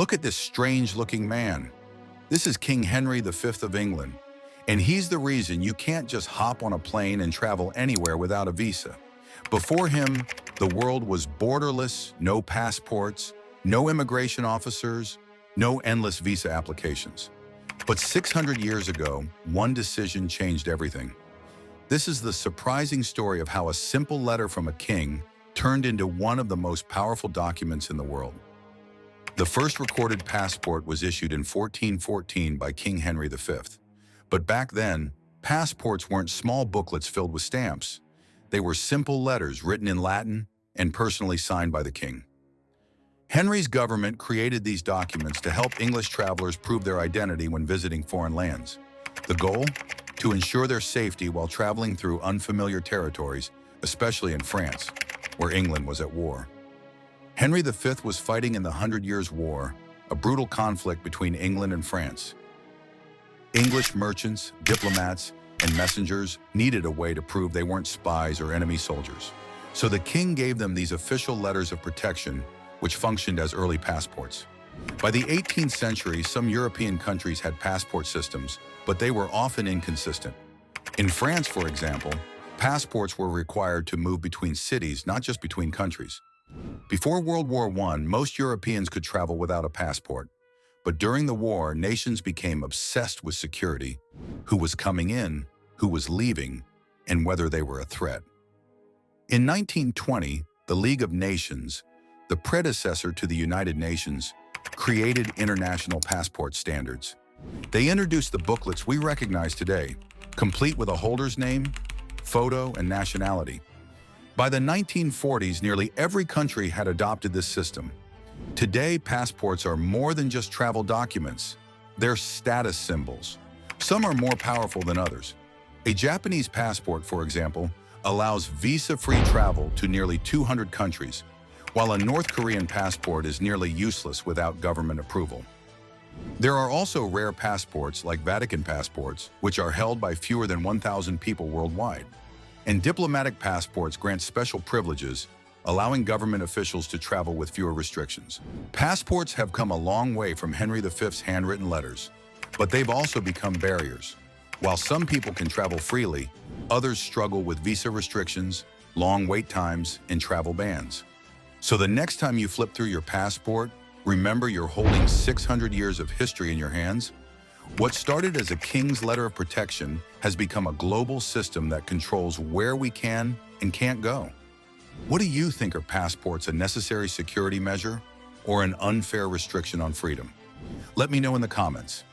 Look at this strange-looking man. This is King Henry V of England, and he's the reason you can't just hop on a plane and travel anywhere without a visa. Before him, the world was borderless, no passports, no immigration officers, no endless visa applications. But 600 years ago, one decision changed everything. This is the surprising story of how a simple letter from a king turned into one of the most powerful documents in the world. The first recorded passport was issued in 1414 by King Henry V. But back then, passports weren't small booklets filled with stamps. They were simple letters written in Latin and personally signed by the king. Henry's government created these documents to help English travelers prove their identity when visiting foreign lands. The goal? To ensure their safety while traveling through unfamiliar territories, especially in France, where England was at war. Henry V was fighting in the 100 Years' War, a brutal conflict between England and France. English merchants, diplomats, and messengers needed a way to prove they weren't spies or enemy soldiers. So the king gave them these official letters of protection, which functioned as early passports. By the 18th century, some European countries had passport systems, but they were often inconsistent. In France, for example, passports were required to move between cities, not just between countries. Before World War I, most Europeans could travel without a passport. But during the war, nations became obsessed with security, who was coming in, who was leaving, and whether they were a threat. In 1920, the League of Nations, the predecessor to the United Nations, created international passport standards. They introduced the booklets we recognize today, complete with a holder's name, photo, and nationality. By the 1940s, nearly every country had adopted this system. Today, passports are more than just travel documents. They're status symbols. Some are more powerful than others. A Japanese passport, for example, allows visa-free travel to nearly 200 countries, while a North Korean passport is nearly useless without government approval. There are also rare passports like Vatican passports, which are held by fewer than 1,000 people worldwide. And diplomatic passports grant special privileges, allowing government officials to travel with fewer restrictions. Passports have come a long way from Henry V's handwritten letters, but they've also become barriers. While some people can travel freely, others struggle with visa restrictions, long wait times, and travel bans. So the next time you flip through your passport, remember you're holding 600 years of history in your hands. What started as a king's letter of protection has become a global system that controls where we can and can't go. What do you think, are passports a necessary security measure or an unfair restriction on freedom? Let me know in the comments.